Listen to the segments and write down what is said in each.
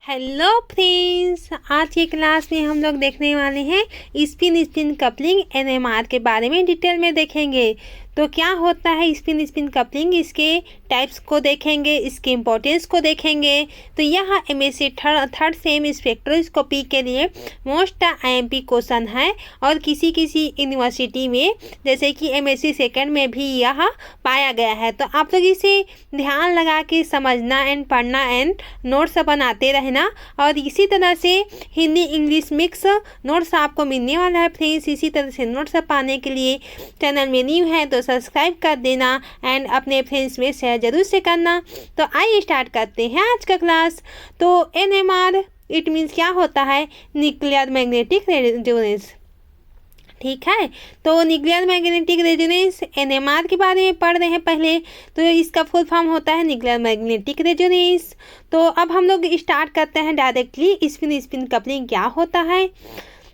Hello friends, आज की class में हम लोग देखने वाले हैं स्पिन कपलिंग एनएमआर के बारे में डिटेल में देखेंगे। तो क्या होता है स्पिन कपलिंग, इसके टाइप्स को देखेंगे, इसके इम्पोर्टेंस को देखेंगे। तो यह एमएससी थर्ड सेम स्पेक्ट्रोस्कोपी के लिए मोस्ट आईएमपी क्वेश्चन है और किसी यूनिवर्सिटी में जैसे कि एमएससी सेकंड में भी यह पाया गया है। तो आप लोग इसे ध्यान लगा के समझना एंड पढ़ना एंड नोट्स बनाते रहना। और इसी तरह से हिंदी इंग्लिश मिक्स नोट्स आपको मिलने वाला है फ्रेंड्स। इसी तरह से नोट्स पाने के लिए चैनल में न्यू है तो सब्सक्राइब कर देना एंड अपने फ्रेंड्स में शेयर जरूर से करना। तो आइए स्टार्ट करते हैं आज का क्लास। तो एनएमआर इट मीन्स क्या होता है, न्यूक्लियर मैग्नेटिक रेजोनेंस। ठीक है, तो न्यूक्लियर मैग्नेटिक रेजोनेंस एनएमआर के बारे में पढ़ रहे हैं पहले। तो इसका फुल फॉर्म होता है न्यूक्लियर मैग्नेटिक रेजोनेंस। तो अब हम लोग स्टार्ट करते हैं डायरेक्टली स्पिन कपलिंग क्या होता है।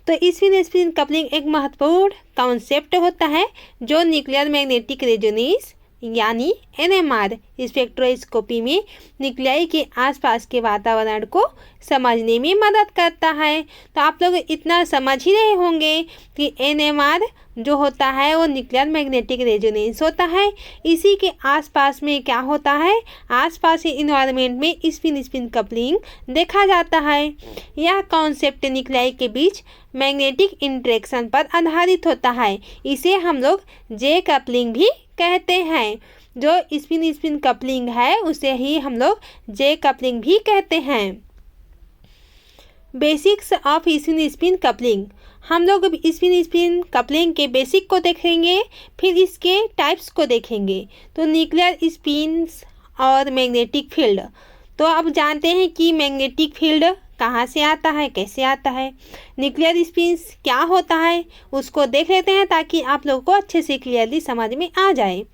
तो स्पिन कपलिंग एक महत्वपूर्ण कॉन्सेप्ट होता है जो न्यूक्लियर मैग्नेटिक रेजोनेंस यानी एनएमआर स्पेक्ट्रोस्कोपी में न्यूक्लियाई के आसपास के वातावरण को समझने में मदद करता है। तो आप लोग इतना समझ ही रहे होंगे कि एनएमआर जो होता है वो न्यूक्लियर मैग्नेटिक रेजोनेंस होता है। इसी के आसपास में क्या होता है, आसपास के इन्वायरमेंट में स्पिन कपलिंग देखा जाता है। यह कॉन्सेप्ट न्यूक्लियाई के बीच मैग्नेटिक इंटरेक्शन पर आधारित होता है। इसे हम लोग जे कपलिंग भी कहते हैं। जो स्पिन कपलिंग है उसे ही हम लोग जे कपलिंग भी कहते हैं। बेसिक्स ऑफ स्पिन कपलिंग, हम लोग स्पिन कपलिंग के बेसिक को देखेंगे, फिर इसके टाइप्स को देखेंगे। तो न्यूक्लियर स्पिन्स और मैग्नेटिक फील्ड। तो अब जानते हैं कि मैग्नेटिक फील्ड कहाँ से आता है, कैसे आता है। न्यूक्लियर स्पिन्स क्या होता है उसको देख लेते हैं ताकि आप लोगों को अच्छे से क्लियरली समझ में आ जाए।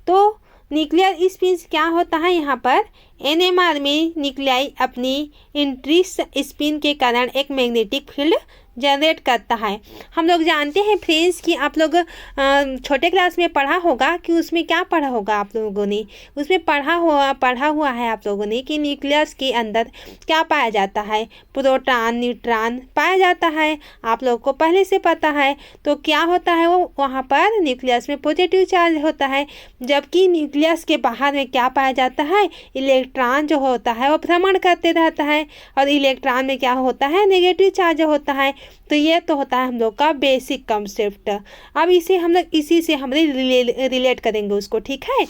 तो न्यूक्लियर स्पिन्स क्या होता है, यहाँ पर एनएमआर में न्यूक्लियाई अपनी इंट्रिंसिक स्पिन के कारण एक मैग्नेटिक फील्ड जनरेट करता है। हम लोग जानते हैं फ्रेंड्स कि आप लोग छोटे क्लास में पढ़ा होगा कि उसमें क्या पढ़ा होगा आप लोगों ने, उसमें पढ़ा हुआ है आप लोगों ने कि न्यूक्लियस के अंदर क्या पाया जाता है, प्रोटॉन न्यूट्रॉन पाया जाता है। आप लोगों को पहले से पता है। तो क्या होता है, वो वहाँ पर न्यूक्लियस में पॉजिटिव चार्ज होता है, जबकि न्यूक्लियस के बाहर में क्या पाया जाता है, इलेक्ट्रॉन जो होता है वो भ्रमण करते रहता है और इलेक्ट्रॉन में क्या होता है, नेगेटिव चार्ज होता है। तो ये तो होता है हम लोग का बेसिक कॉन्सेप्ट। अब इसे हम लोग इसी से हम रिलेट करेंगे उसको, ठीक है।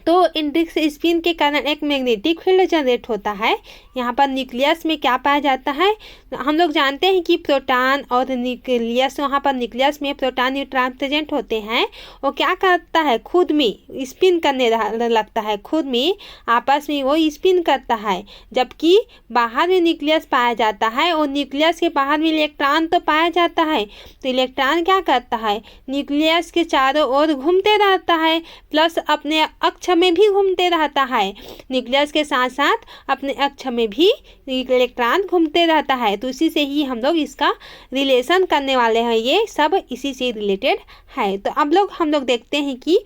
तो इंट्रिंसिक स्पिन के कारण एक मैग्नेटिक फील्ड जनरेट होता है। यहाँ पर न्यूक्लियस में क्या पाया जाता है, हम लोग जानते हैं कि प्रोटॉन और न्यूक्लियस, वहाँ पर न्यूक्लियस में प्रोटॉन न्यूट्रॉन प्रेजेंट होते हैं। वो क्या करता है, खुद में स्पिन करने लगता है, खुद में आपस में वो स्पिन करता है। जबकि बाहर में न्यूक्लियस पाया जाता है और न्यूक्लियस के बाहर में इलेक्ट्रॉन तो पाया जाता है। तो इलेक्ट्रॉन क्या करता है, न्यूक्लियस के चारों ओर घूमते रहता है, प्लस अपने अक्ष में भी घूमते रहता है। न्यूक्लियस के साथ साथ अपने अक्ष में भी इलेक्ट्रॉन घूमते रहता है। तो इसी से ही हम लोग इसका रिलेशन करने वाले हैं, ये सब इसी से रिलेटेड है। तो अब हम लोग देखते हैं कि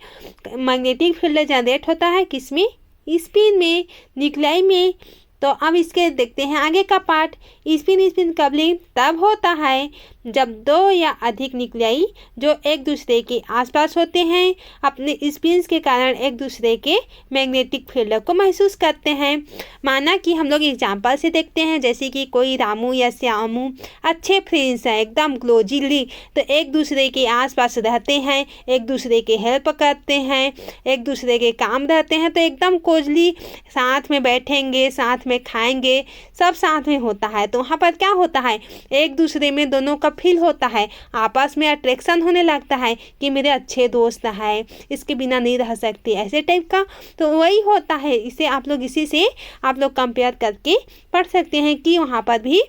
मैग्नेटिक फील्ड जनरेट होता है किसमें, स्पिन में, न्यूक्लियाई में। तो अब इसके देखते हैं आगे का पार्ट। स्पिन कपलिंग तब होता है जब दो या अधिक न्यूक्लियाई जो एक दूसरे के आसपास होते हैं अपने स्पिन्स के कारण एक दूसरे के मैग्नेटिक फील्ड को महसूस करते हैं। माना कि हम लोग एग्जांपल से देखते हैं, जैसे कि कोई रामू या श्यामू अच्छे फ्रेंड्स हैं, एकदम क्लोजली, तो एक दूसरे के आसपास रहते हैं, एक दूसरे के हेल्प करते हैं, एक दूसरे के काम रहते हैं। तो एकदम क्लोजली साथ में बैठेंगे, साथ में खाएंगे, सब साथ में होता है। तो वहाँ पर क्या होता है, एक दूसरे में दोनों का फील होता है, आपस में अट्रैक्शन होने लगता है कि मेरे अच्छे दोस्त हैं, इसके बिना नहीं रह सकते, ऐसे टाइप का। तो वही होता है, इसे आप लोग इसी से आप लोग कंपेयर करके पढ़ सकते हैं कि वहाँ पर भी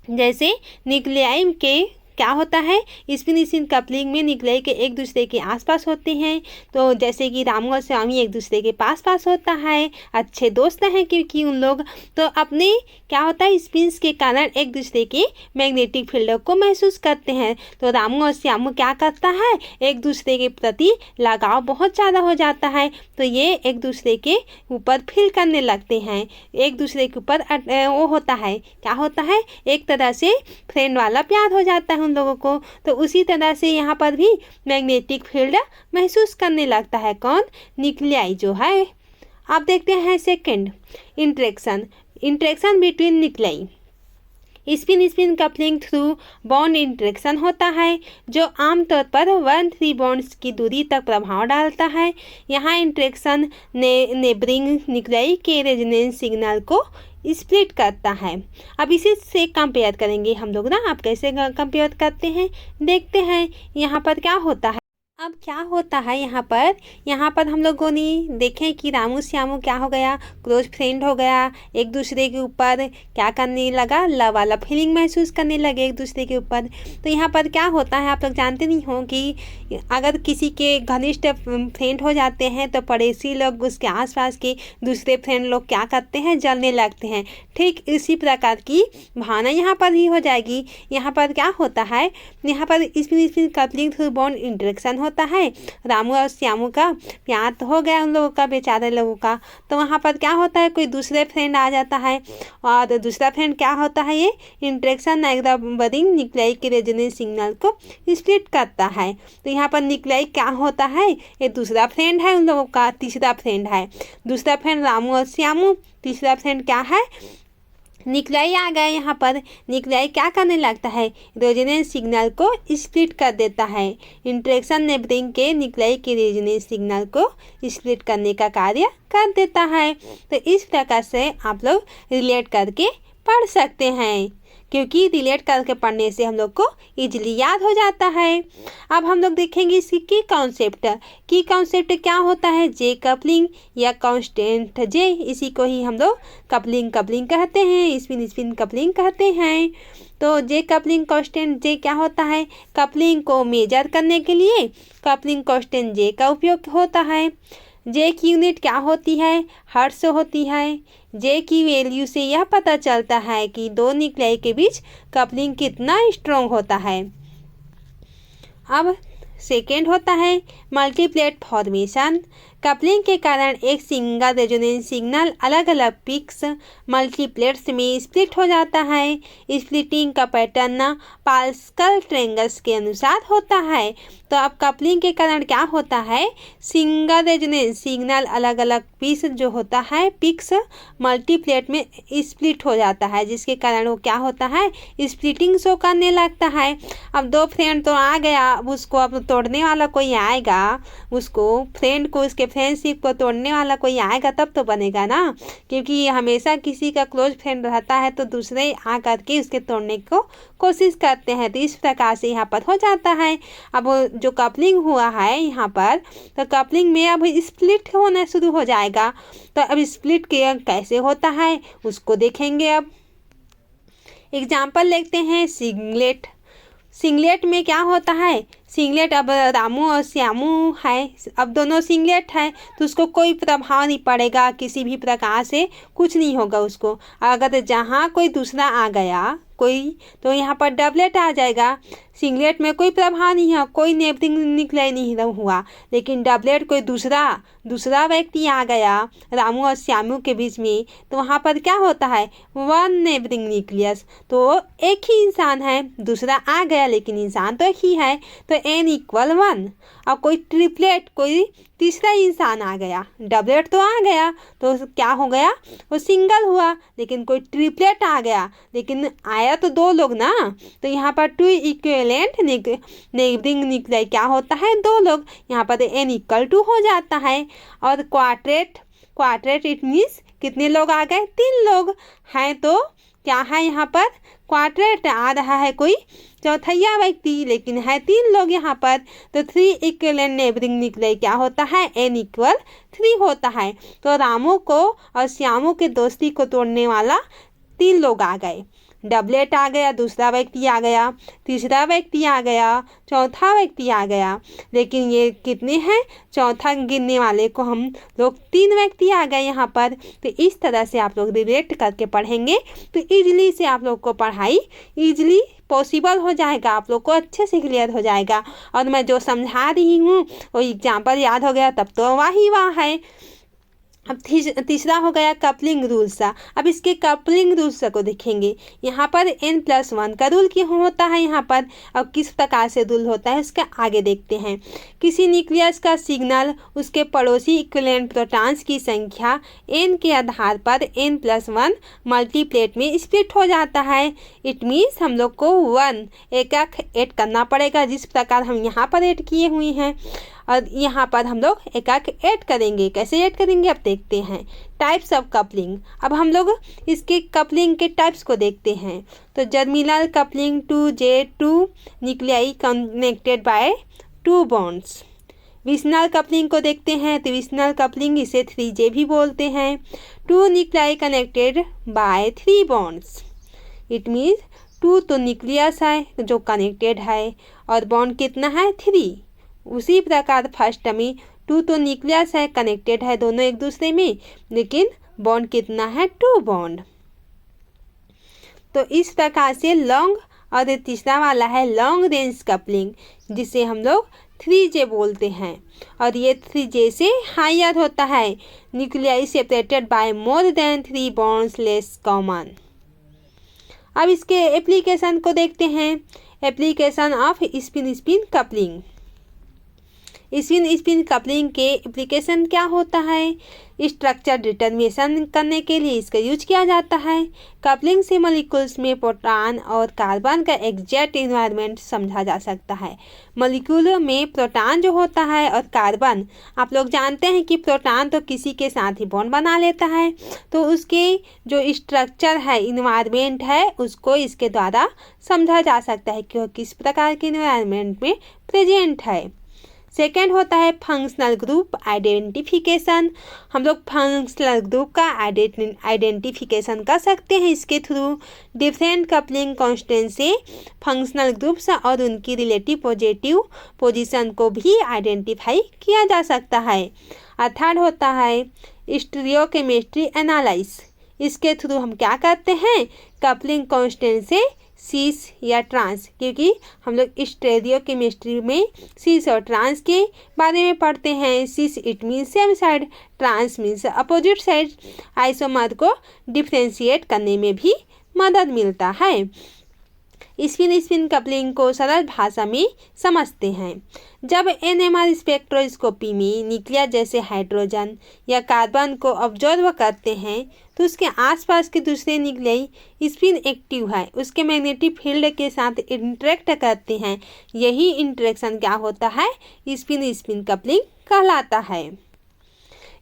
जैसे न्यूक्लियाई के क्या होता है, स्पिन स्पिन कपलिंग में न्यूक्लियाई के एक दूसरे के आसपास होते हैं। तो जैसे कि रामू और श्यामी एक दूसरे के पास होता है, अच्छे दोस्त हैं क्योंकि उन लोग तो अपने क्या होता है स्पिन्स के कारण एक दूसरे के मैग्नेटिक फील्ड को महसूस करते हैं। तो रामू और श्यामू क्या करता है, एक दूसरे के प्रति लगाव बहुत ज़्यादा हो जाता है। तो ये एक दूसरे के ऊपर फील करने लगते हैं, एक दूसरे के ऊपर वो होता है, क्या होता है, एक तरह से फ्रेंड वाला प्यार हो जाता है उन लोगों को। तो उसी तरह से यहाँ पर भी मैग्नेटिक फील्ड महसूस करने लगता है कौन, न्यूक्लियाई जो है। अब देखते हैं second, interaction between nuclei. Spin spin coupling through bond interaction होता है जो आमतौर पर 1-3 बॉन्ड्स की दूरी तक प्रभाव डालता है। यहाँ इंटरेक्शन नेबरिंग न्यूक्लियाई के रेजोनेंस सिग्नल को स्प्लिट करता है। अब इसी से कंपेयर करेंगे हम लोग ना, आप कैसे कंपेयर करते हैं देखते हैं। यहाँ पर क्या होता है, अब क्या होता है यहाँ पर हम लोगों ने देखें कि रामू श्यामू क्या हो गया, क्लोज फ्रेंड हो गया, एक दूसरे के ऊपर क्या करने लगा, लव वाला फीलिंग महसूस करने लगे एक दूसरे के ऊपर। तो यहाँ पर क्या होता है, आप लोग जानते नहीं हो कि अगर किसी के घनिष्ठ फ्रेंड हो जाते हैं तो पड़ोसी लोग, उसके आसपास के दूसरे फ्रेंड लोग क्या करते हैं, जलने लगते हैं। ठीक इसी प्रकार की भावना यहाँ पर ही हो जाएगी। यहाँ पर क्या होता है, यहाँ पर spin coupling through bond interaction होता है। रामू और श्यामू का प्यार तो हो गया उन लोगों का, बेचारे लोगों का। तो वहाँ पर क्या होता है, कोई दूसरे फ्रेंड आ जाता है और दूसरा फ्रेंड क्या होता है, ये इंटरेक्शन नेबरिंग न्यूक्लियाई के रेजोनेंस सिग्नल को स्प्लिट करता है। तो यहाँ पर न्यूक्लियाई क्या होता है, ये दूसरा फ्रेंड है उन लोगों का, तीसरा फ्रेंड है। दूसरा फ्रेंड रामू और श्यामू, तीसरा फ्रेंड क्या है, न्यूक्लियाई आ गए। यहाँ पर न्यूक्लियाई क्या करने लगता है, रेजोनेंस सिग्नल को स्प्लिट कर देता है। इंटरेक्शन नेबरिंग के न्यूक्लियाई के रेजोनेंस सिग्नल को स्प्लिट करने का कार्य कर देता है। तो इस प्रकार से आप लोग रिलेट करके पढ़ सकते हैं, क्योंकि रिलेट करके पढ़ने से हम लोग को इजीली याद हो जाता है। अब हम लोग देखेंगे इसकी की कॉन्सेप्ट क्या होता है, जे कपलिंग या कांस्टेंट जे, इसी को ही हम लोग कपलिंग कहते हैं, स्पिन कपलिंग कहते हैं। तो जे कपलिंग कांस्टेंट जे क्या होता है, कपलिंग को मेजर करने के लिए कपलिंग कांस्टेंट जे का उपयोग होता है। जे की यूनिट क्या होती है, हर्ट्ज होती है। जे की वैल्यू से यह पता चलता है कि दो न्यूक्लियाई के बीच कपलिंग कितना स्ट्रॉन्ग होता है। अब सेकेंड होता है मल्टीप्लेट फॉर्मेशन। कपलिंग के कारण एक सिंगल रेजोनेंस सिग्नल अलग अलग पिक्स मल्टीप्लेट्स में स्प्लिट हो जाता है। स्प्लिटिंग का पैटर्न पास्कल ट्रायंगल्स के अनुसार होता है। तो अब कपलिंग के कारण क्या होता है, सिंगल रेजोनेंस सिग्नल अलग अलग पीस जो होता है, पिक्स मल्टीप्लेट में स्प्लिट हो जाता है, जिसके कारण वो क्या होता है, स्प्लिटिंग शो करने लगता है। अब दो फ्रेंड तो आ गया, अब उसको अब तोड़ने वाला कोई आएगा, उसको फ्रेंड को, उसके फ्रेंडशिप को तोड़ने वाला कोई आएगा तब तो बनेगा ना, क्योंकि हमेशा किसी का क्लोज फ्रेंड रहता है तो दूसरे आ करके उसके तोड़ने को कोशिश करते हैं। तो इस प्रकार से यहाँ पर हो जाता है। अब जो कपलिंग हुआ है यहाँ पर, तो कपलिंग में अब स्प्लिट होना शुरू हो जाएगा। तो अब स्प्लिट कैसे होता है उसको देखेंगे। अब एग्जाम्पल लेते हैं सिंगलेट में क्या होता है, सिंगलेट अब रामू और श्यामू है, अब दोनों सिंगलेट है तो उसको कोई प्रभाव नहीं पड़ेगा, किसी भी प्रकार से कुछ नहीं होगा उसको। अगर जहाँ कोई दूसरा आ गया कोई, तो यहाँ पर डबलेट आ जाएगा। सिंगलेट में कोई प्रभाव नहीं है, कोई नेबरिंग न्यूक्लियाई नहीं हुआ, लेकिन डबलेट कोई दूसरा व्यक्ति आ गया रामू और श्यामू के बीच में, तो वहाँ पर क्या होता है, वन नेबरिंग न्यूक्लियस। तो एक ही इंसान है, दूसरा आ गया लेकिन इंसान तो एक ही है, तो n=1। अब कोई ट्रिपलेट, कोई तीसरा इंसान आ गया, डबलेट तो आ गया तो क्या हो गया, वो सिंगल हुआ, लेकिन कोई ट्रिपलेट आ गया, लेकिन आया तो दो लोग ना, तो यहाँ पर 2 इक्विवेलेंट नेबरिंग न्यूक्लियाई क्या होता है, दो लोग, यहाँ पर n=2 हो जाता है। और क्वाड्रेट इट मीन्स कितने लोग आ गए, 3 लोग हैं, तो क्या है यहाँ पर क्वाड्रेट आ रहा है कोई चौथैया व्यक्ति, लेकिन है 3 लोग यहाँ पर। तो 3 इक्विवेलेंट नेबरिंग न्यूक्लियाई क्या होता है, n=3 होता है। तो रामू को और श्यामू के दोस्ती को तोड़ने वाला 3 लोग आ गए। डबलेट आ गया, दूसरा व्यक्ति आ गया, तीसरा व्यक्ति आ गया, चौथा व्यक्ति आ गया। लेकिन ये कितने हैं? चौथा गिनने वाले को हम लोग 3 व्यक्ति आ गए यहाँ पर। तो इस तरह से आप लोग रिलेट करके पढ़ेंगे तो ईजिली से आप लोग को पढ़ाई ईजिली पॉसिबल हो जाएगा, आप लोग को अच्छे से क्लियर हो जाएगा। और मैं जो समझा रही हूँ वो एग्जाम्पल याद हो गया तब तो वाह ही वाह है। अब तीसरा हो गया कपलिंग रूल्स। अब इसके कपलिंग रूल्स को देखेंगे। यहाँ पर n+1 का रूल क्यों होता है यहाँ पर, अब किस प्रकार से रूल होता है इसका आगे देखते हैं। किसी न्यूक्लियस का सिग्नल उसके पड़ोसी इक्विवेलेंट प्रोटॉन्स की संख्या n के आधार पर n+1 मल्टीप्लेट में स्प्लिट हो जाता है। इट मीन्स हम लोग को 1 एक ऐड करना पड़ेगा, जिस प्रकार हम यहाँ पर ऐड किए हुए हैं। और यहाँ पर हम लोग एक ऐड करेंगे। कैसे ऐड करेंगे अब देखते हैं। Types of coupling. अब हम लोग इसके कपलिंग के टाइप्स को देखते हैं। तो geminal coupling 2J2 nuclei connected by 2 bonds. Vicinal coupling को देखते हैं तो विशनल कपलिंग इसे 3J भी बोलते हैं। 2 nuclei connected bye 3 bonds. It means 2 तो न्यूक्लियस है जो कनेक्टेड है और बॉन्ड कितना है 3। उसी प्रकार फर्स्ट में 2 तो न्यूक्लियस है कनेक्टेड है दोनों एक दूसरे में, लेकिन बॉन्ड कितना है 2 बॉन्ड। तो इस प्रकार से लॉन्ग, और तीसरा वाला है लॉन्ग रेंज कपलिंग जिसे हम लोग 3J बोलते हैं। और ये 3J से हायर होता है। Nuclei separated by more than 3 bonds less common. अब इसके एप्लीकेशन को देखते हैं। Application off spin spin coupling. Spin spin coupling के एप्लीकेशन क्या होता है? स्ट्रक्चर डिटर्मिनेशन करने के लिए इसका यूज किया जाता है। कपलिंग से मॉलिक्यूल्स में प्रोटॉन और कार्बन का एग्जैक्ट इन्वायरमेंट समझा जा सकता है। मॉलिक्यूल में प्रोटॉन जो होता है और कार्बन, आप लोग जानते हैं कि प्रोटॉन तो किसी के साथ ही बॉन्ड बना लेता है, तो उसके जो स्ट्रक्चर है, इन्वायरमेंट है, उसको इसके द्वारा समझा जा सकता है कि किस प्रकार के इन्वायरमेंट में प्रेजेंट है। सेकेंड होता है फंक्शनल ग्रुप आइडेंटिफिकेशन। हम लोग फंक्शनल ग्रुप का आइडेंटिफिकेशन कर सकते हैं इसके थ्रू। डिफरेंट कपलिंग कांस्टेंट से फंक्शनल ग्रुप्स और उनकी रिलेटिव पॉजिटिव पोजीशन को भी आइडेंटिफाई किया जा सकता है। और थर्ड होता है स्टीरियोकेमिस्ट्री एनालिसिस। इसके थ्रू हम क्या करते हैं? कपलिंग कांस्टेंट से सीस या ट्रांस, क्योंकि हम लोग स्टीरियोकेमिस्ट्री में सीस और ट्रांस के बारे में पढ़ते हैं। Cis it means same side, trans means opposite side. Isomer को डिफ्रेंशिएट करने में भी मदद मिलता है। स्पिन स्पिन कपलिंग को सरल भाषा में समझते हैं। जब NMR स्पेक्ट्रोस्कोपी में न्यूक्लियस जैसे हाइड्रोजन या कार्बन को ऑब्जर्व करते हैं तो उसके आसपास के दूसरे न्यूक्लियाई स्पिन एक्टिव है, उसके मैग्नेटिक फील्ड के साथ इंटरेक्ट करते हैं। यही इंटरेक्शन क्या होता है? स्पिन स्पिन कपलिंग कहलाता है।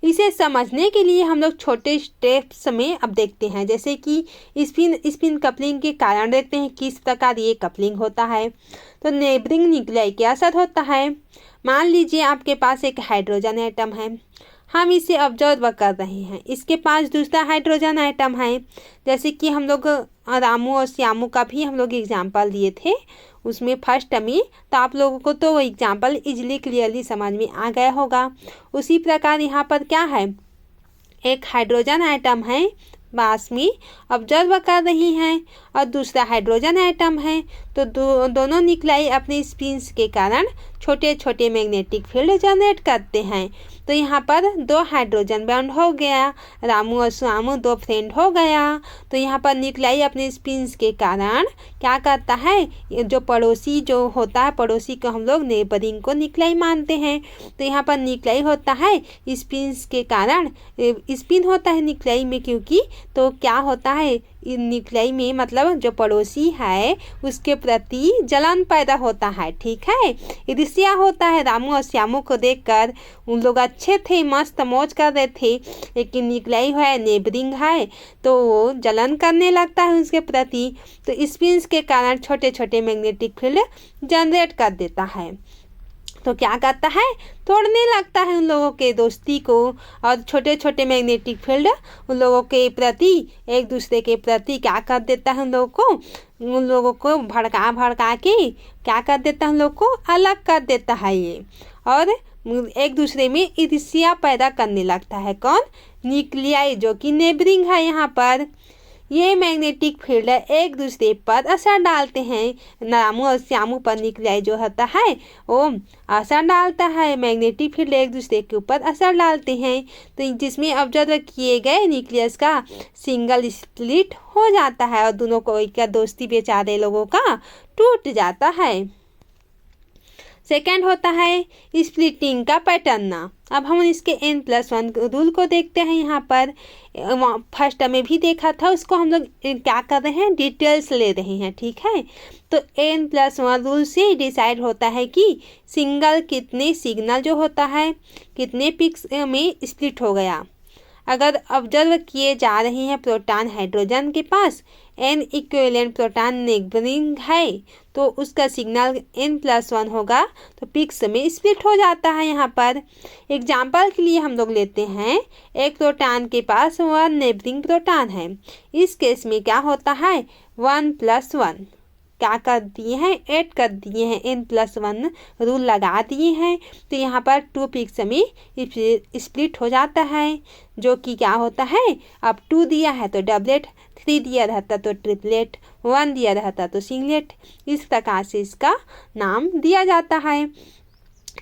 इसे समझने के लिए हम लोग छोटे स्टेप्स में अब देखते हैं, जैसे कि स्पिन स्पिन कपलिंग के कारण देखते हैं किस प्रकार ये कपलिंग होता है। तो नेबरिंग न्यूक्लियाई क्या असर होता है? मान लीजिए आपके पास एक हाइड्रोजन एटम है, हम इसे ऑब्जर्व कर रहे हैं, इसके पास दूसरा हाइड्रोजन एटम है। जैसे कि हम लोग रामू और श्यामू का भी हम लोग एग्जाम्पल दिए थे उसमें फर्स्ट में, तो आप लोगों को तो वो एग्जाम्पल इजीली क्लियरली समझ में आ गया होगा। उसी प्रकार यहाँ पर क्या है, एक हाइड्रोजन एटम है पास में ऑब्जर्व कर रही हैं और दूसरा हाइड्रोजन एटम है, तो दोनों न्यूक्लियाई अपने स्पिन्स के कारण छोटे छोटे मैग्नेटिक फील्ड जनरेट करते हैं। तो यहाँ पर 2 हाइड्रोजन बॉन्ड हो गया, रामू और श्यामू 2 फ्रेंड हो गया। तो यहाँ पर न्यूक्लियाई अपने स्पिन्स के कारण क्या करता है, जो पड़ोसी जो होता है, पड़ोसी को हम लोग नेबरिंग को न्यूक्लियाई मानते हैं। तो यहाँ पर न्यूक्लियाई होता है स्पिन्स के कारण, स्पिन होता है न्यूक्लियाई में, क्योंकि तो क्या होता है न्यूक्लियाई में, मतलब जो पड़ोसी है उसके प्रति जलन पैदा होता है। ठीक है, ईर्ष्या होता है। रामू और श्यामू को देखकर उन लोग अच्छे थे, मस्त मौज कर रहे थे, लेकिन न्यूक्लियाई है, नेबरिंग है, तो वो जलन करने लगता है उसके प्रति। तो स्पिन्स के कारण छोटे छोटे मैग्नेटिक फील्ड जनरेट कर देता है। तो क्या करता है, तोड़ने लगता है उन लोगों के दोस्ती को, और छोटे छोटे मैग्नेटिक फील्ड उन लोगों के प्रति, एक दूसरे के प्रति क्या कर देता है, उन लोगों को भड़का भड़का के क्या कर देता है, उन लोगों को अलग कर देता है ये, और एक दूसरे में ईर्ष्या पैदा करने लगता है। कौन, न्यूक्लियाई, जो कि नेबरिंग है यहाँ पर। ये मैग्नेटिक फील्ड एक दूसरे पर असर डालते हैं। रामू और श्यामू पर न्यूक्लियाई जो होता है वो असर डालता है। मैग्नेटिक फील्ड एक दूसरे के ऊपर असर डालते हैं, तो जिसमें ऑब्जर्व किए गए न्यूक्लियस का सिंगल स्प्लिट हो जाता है और दोनों को एक दोस्ती बेचारे लोगों का टूट जाता है। सेकेंड होता है स्प्लिटिंग का पैटर्न। अब हम इसके n+1 रूल को देखते हैं। यहाँ पर फर्स्ट में भी देखा था, उसको हम लोग क्या कर रहे हैं, डिटेल्स ले रहे हैं। ठीक है, तो n+1 रूल से डिसाइड होता है कि सिंगल कितने सिग्नल जो होता है कितने पिक्स में स्प्लिट हो गया। अगर ऑब्जर्व किए जा रहे हैं प्रोटॉन हाइड्रोजन के पास n इक्विवेलेंट प्रोटॉन नेबरिंग है, तो उसका सिग्नल n+1 होगा, तो पिक्स में स्प्लिट हो जाता है। यहाँ पर एग्जाम्पल के लिए हम लोग लेते हैं, एक प्रोटॉन के पास 1 नेबरिंग प्रोटॉन है। इस केस में क्या होता है, 1+1 क्या कर दिए हैं, ऐड कर दिए हैं, n+1 रूल लगा दिए हैं, तो यहाँ पर 2 पिक्स में स्प्लिट हो जाता है, जो कि क्या होता है, अब 2 दिया है तो डबलेट, 3 दिया रहता तो ट्रिपलेट, 1 दिया रहता तो सिंगलेट, इस प्रकार से इसका नाम दिया जाता है।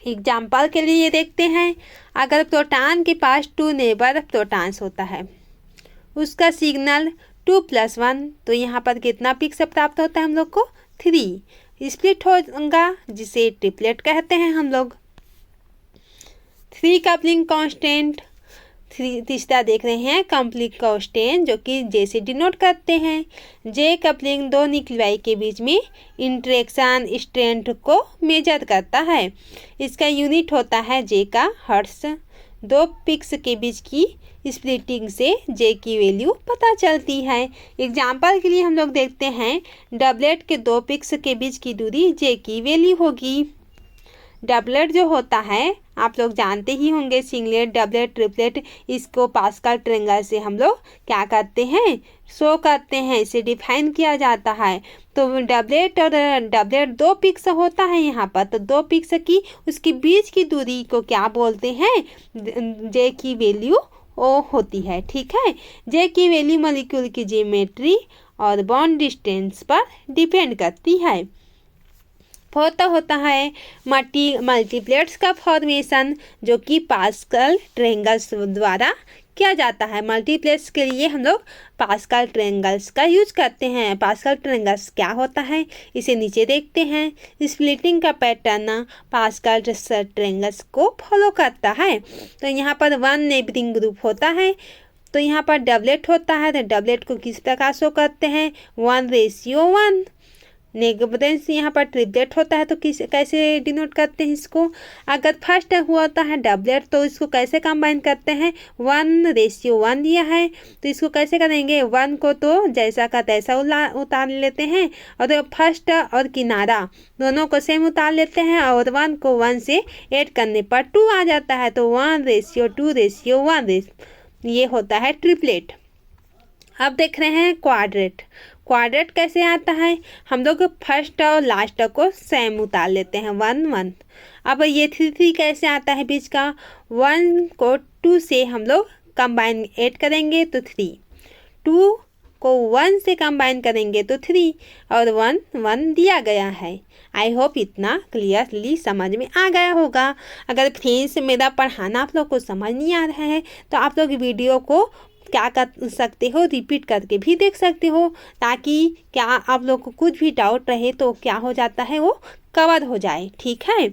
एग्जाम्पल के लिए देखते हैं, अगर प्रोटॉन के पास 2 नेबर प्रोटॉन्स होता है, उसका सिग्नल 2+1, तो यहाँ पर कितना पिक्स प्राप्त होता है हम लोग को, 3 स्प्लिट होगा, जिसे ट्रिपलेट कहते हैं हम लोग। 3 कपलिंग कांस्टेंट, तीसरा देख रहे हैं कपलिंग कांस्टेंट, जो कि जे से डिनोट करते हैं। जे कपलिंग 2 न्यूक्लियाई के बीच में इंटरेक्शन स्ट्रेंथ को मेजर करता है। इसका यूनिट होता है जे का हर्ट्ज। 2 पिक्स के बीच की स्प्लिटिंग से जे की वैल्यू पता चलती है। एग्जाम्पल के लिए हम लोग देखते हैं, डबलेट के 2 पिक्स के बीच की दूरी जे की वैल्यू होगी। डबलेट जो होता है आप लोग जानते ही होंगे, सिंगलेट, डबलेट, ट्रिपलेट, इसको पास्कल ट्रायंगल से हम लोग क्या करते हैं, शो करते हैं, इसे डिफाइन किया जाता है। तो डबलेट और डबलेट 2 पिक्स होता है यहाँ पर, तो 2 पिक्स की उसके बीच की दूरी को क्या बोलते हैं, जे की वैल्यू ओ होती है। ठीक है, जे की वैल्यू मॉलिक्यूल की ज्योमेट्री और बॉन्ड डिस्टेंस पर डिपेंड करती है। फोर्थ होता है मल्टीप्लेट्स का फॉर्मेशन, जो कि पास्कल ट्रायंगल्स द्वारा किया जाता है। मल्टीप्लेट्स के लिए हम लोग पास्कल ट्रायंगल्स का यूज करते हैं। पास्कल ट्रायंगल्स क्या होता है, इसे नीचे देखते हैं। स्प्लिटिंग का पैटर्न पास्कल ट्रायंगल्स को फॉलो करता है। तो यहाँ पर 1 नेबरिंग ग्रुप होता है, तो यहाँ पर डबलेट होता है, तो डबलेट को किस प्रकार शो करते हैं, 1:1। नेबरेंस यहाँ पर ट्रिपलेट होता है, तो कैसे डिनोट करते हैं इसको। अगर फर्स्ट होता है डबलेट, तो इसको कैसे कंबाइन करते हैं, 1:1 दिया है, तो इसको कैसे करेंगे, 1 को तो जैसा का तैसा उतार लेते हैं, और फर्स्ट और किनारा दोनों को सेम उतार लेते हैं, और 1 को 1 से ऐड करने पर 2 आ जाता है, तो 1:2:1। ये होता है ट्रिपलेट। अब देख रहे हैं क्वाड्रेट। क्वाड्रेट कैसे आता है, हम लोग फर्स्ट और लास्ट को सेम उतार लेते हैं, 1:1। अब ये 3:3 कैसे आता है बीच का, 1 को 2 से हम लोग कंबाइन ऐड करेंगे तो 3, 2 को 1 से कंबाइन करेंगे तो 3, और 1 दिया गया है। आई होप इतना क्लियरली समझ में आ गया होगा। अगर फ्रेंड्स मेरा पढ़ाना आप लोग को समझ नहीं आ रहा है, तो आप लोग वीडियो को क्या कर सकते हो, रिपीट करके भी देख सकते हो, ताकि क्या आप लोग को कुछ भी डाउट रहे तो क्या हो जाता है, वो कवर हो जाए। ठीक है,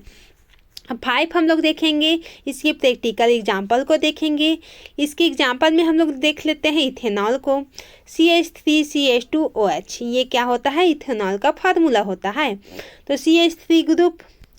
अब 5 हम लोग देखेंगे, इसकी प्रैक्टिकल एग्जांपल को देखेंगे। इसके एग्जांपल में हम लोग देख लेते हैं इथेनॉल को, CH3CH2OH। ये क्या होता है, इथेनॉल का फार्मूला होता है। तो CH3 ग्रुप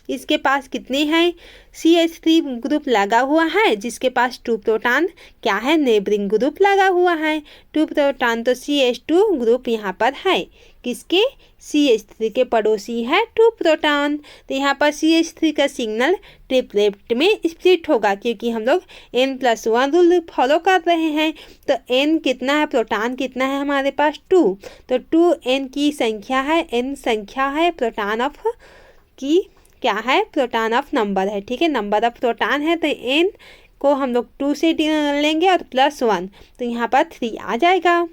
इसके पास कितने हैं, CH3 ग्रुप लगा हुआ है, जिसके पास 2 प्रोटॉन क्या है, नेबरिंग ग्रुप लगा हुआ है, 2 प्रोटॉन, तो CH2 ग्रुप यहाँ पर है, किसके, CH3 के पड़ोसी है 2 प्रोटॉन। तो यहाँ पर CH3 का सिग्नल ट्रिपलेट में स्प्लिट होगा, क्योंकि हम लोग N+1 रूल फॉलो कर रहे हैं। तो N कितना है, प्रोटॉन कितना है हमारे पास 2, तो 2 N की संख्या है, N संख्या है प्रोटॉन ऑफ की क्या है, प्रोटॉन ऑफ नंबर है, ठीक है, नंबर ऑफ प्रोटॉन है। तो N को हम लोग 2 से लेंगे और +1, तो यहाँ पर 3 आ जाएगा।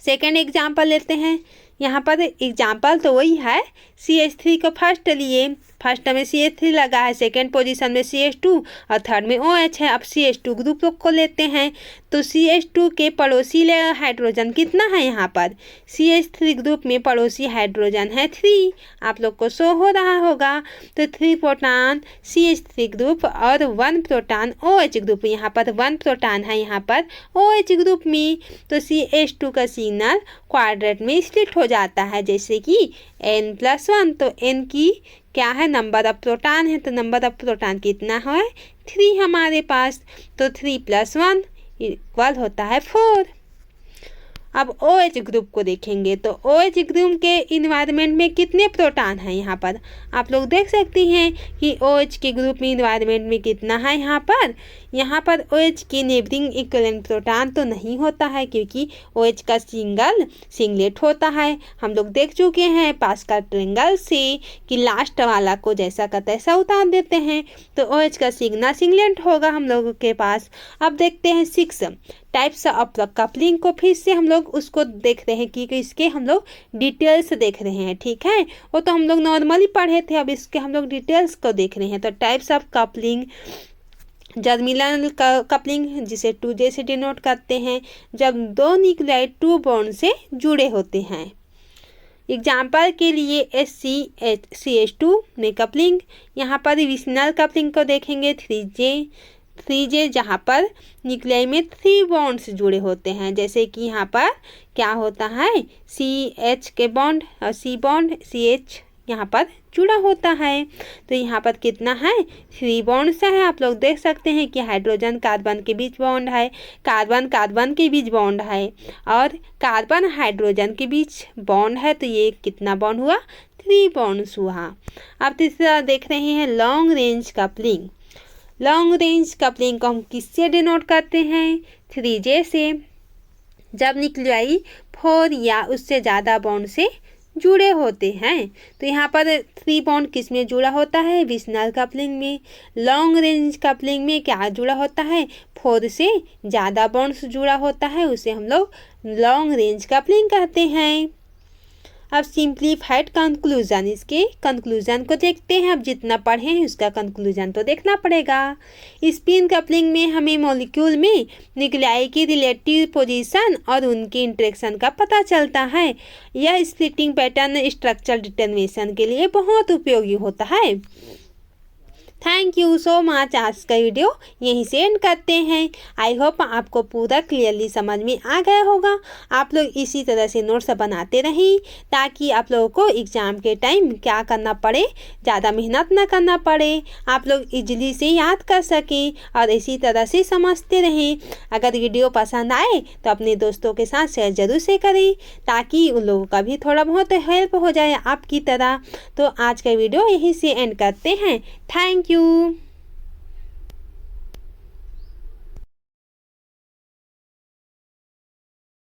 सेकेंड एग्जाम्पल लेते हैं। यहाँ पर एग्जाम्पल तो वही है, CH3 को फर्स्ट लिए, फर्स्ट में CH3 लगा है, सेकेंड पोजीशन में CH2 और थर्ड में OH है। अब CH2 ग्रुप को लेते हैं, तो CH2 के पड़ोसी हाइड्रोजन कितना है, यहाँ पर CH3 ग्रुप में पड़ोसी हाइड्रोजन है 3, आप लोग को शो हो रहा होगा। तो 3 प्रोटॉन CH3 ग्रुप और 1 प्रोटॉन OH ग्रुप, यहाँ पर 1 प्रोटॉन है यहाँ पर OH ग्रुप में। तो CH2 का सिग्नल क्वाड्रेट में स्प्लिट हो जाता है, जैसे कि N+1, तो N की क्या है, नंबर ऑफ प्रोटॉन है, तो नंबर ऑफ प्रोटॉन कितना है, 3 हमारे पास, तो 3 + 1 इक्वल होता है 4। अब OH ग्रुप को देखेंगे, तो OH ग्रुप के इन्वायरमेंट में कितने प्रोटॉन हैं, यहाँ पर आप लोग देख सकते हैं कि OH के ग्रुप में इन्वायरमेंट में कितना है, यहाँ पर OH की नेबरिंग इक्विवेलेंट प्रोटॉन तो नहीं होता है, क्योंकि OH का सिंगलेट होता है। हम लोग देख चुके हैं पास्कल ट्रायंगल से कि लास्ट वाला को जैसा का तैसा उतार देते हैं, तो OH का सिंगलेट होगा हम लोगों के पास। अब देखते हैं 6 टाइप्स ऑफ कपलिंग को, फिर से हम लोग उसको देख रहे हैं कि इसके हम लोग डिटेल्स देख रहे हैं, ठीक है, वो तो हम लोग नॉर्मली पढ़े थे, अब इसके हम लोग डिटेल्स को देख रहे हैं। तो types of coupling, germinal coupling जिसे 2J से डिनोट करते हैं, जब 2 न्यूक्लियाइड 2 बॉन्ड से जुड़े होते हैं। एग्जाम्पल के लिए CH2 में कपलिंग, यहाँ पर विशनल कपलिंग को देखेंगे 3J जहाँ पर न्यूक्लियाई में 3 बॉन्ड्स जुड़े होते हैं, जैसे कि यहाँ पर क्या होता है, CH के बॉन्ड और C बॉन्ड CH यहाँ पर जुड़ा होता है। तो यहाँ पर कितना है, 3 बॉन्ड्स है, आप लोग देख सकते हैं कि हाइड्रोजन कार्बन के बीच बॉन्ड है, कार्बन कार्बन के बीच बॉन्ड है, और कार्बन हाइड्रोजन के बीच बॉन्ड है, तो ये कितना बॉन्ड हुआ, 3 बॉन्ड्स हुआ। अब तीसरा देख रहे हैं long range coupling. Long range coupling को हम किससे डिनोट करते हैं, 3J से, जब न्यूक्लियाई 4 या उससे ज़्यादा बॉन्ड से जुड़े होते हैं। तो यहाँ पर 3 बॉन्ड किस में जुड़ा होता है, विशनल कपलिंग में। लॉन्ग रेंज कपलिंग में क्या जुड़ा होता है, 4 से ज़्यादा बॉन्ड्स जुड़ा होता है, उसे हम लोग लॉन्ग रेंज कपलिंग कहते हैं। अब सिंप्लीफाइड कंक्लूजन, इसके कंक्लूजन को देखते हैं। अब जितना पढ़े हैं उसका कंक्लूजन तो देखना पड़ेगा। स्पिन कपलिंग में हमें मॉलिक्यूल में न्यूक्लियाई की रिलेटिव पोजीशन और उनके इंटरेक्शन का पता चलता है। यह स्प्लिटिंग पैटर्न स्ट्रक्चरल डिटर्मिनेशन के लिए बहुत उपयोगी होता है। Thank you so much. आज का वीडियो यहीं से एंड करते हैं। आई होप आपको पूरा क्लियरली समझ में आ गया होगा। आप लोग इसी तरह से नोट्स बनाते रहें ताकि आप लोगों को एग्ज़ाम के टाइम क्या करना पड़े, ज़्यादा मेहनत ना करना पड़े, आप लोग इजीली से याद कर सकें और इसी तरह से समझते रहें। अगर वीडियो पसंद आए तो अपने दोस्तों के साथ शेयर ज़रूर से करें ताकि उन लोगों का भी थोड़ा बहुत हेल्प हो जाए आपकी तरह। तो आज का वीडियो यहीं से एंड करते हैं। Thank you.